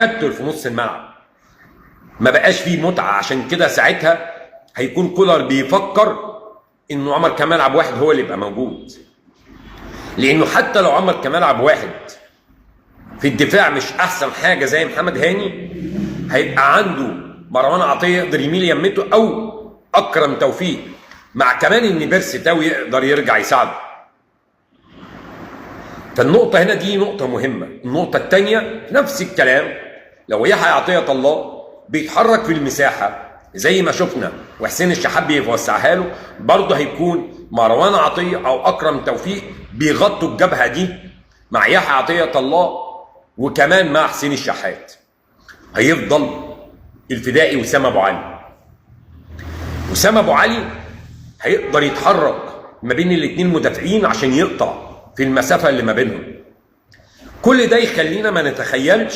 تكتل في نص الملعب، ما بقاش فيه متعه. عشان كده ساعتها هيكون كولر بيفكر انه عمر كمال عبد الواحد هو اللي يبقى موجود، لانه حتى لو عمر كمال عبد الواحد في الدفاع مش احسن حاجه زي محمد هاني، هيبقى عنده مروان عطيه يقدر يميل يمته او اكرم توفيق، مع كمان ان بيرسي تاو يقدر يرجع يساعده. فالنقطه هنا دي نقطه مهمه. النقطه الثانيه نفس الكلام، لو يحيى عطيه الله بيتحرك في المساحه زي ما شفنا وحسين الشحات بيوسعها له، برضه هيكون مروان عطيه او اكرم توفيق بيغطوا الجبهه دي مع يحيى عطيه الله وكمان مع حسين الشحات. هيفضل الفدائي وسام ابو علي. وسام ابو علي هيقدر يتحرك ما بين الاثنين مدافعين عشان يقطع في المسافه اللي ما بينهم. كل ده يخلينا ما نتخيلش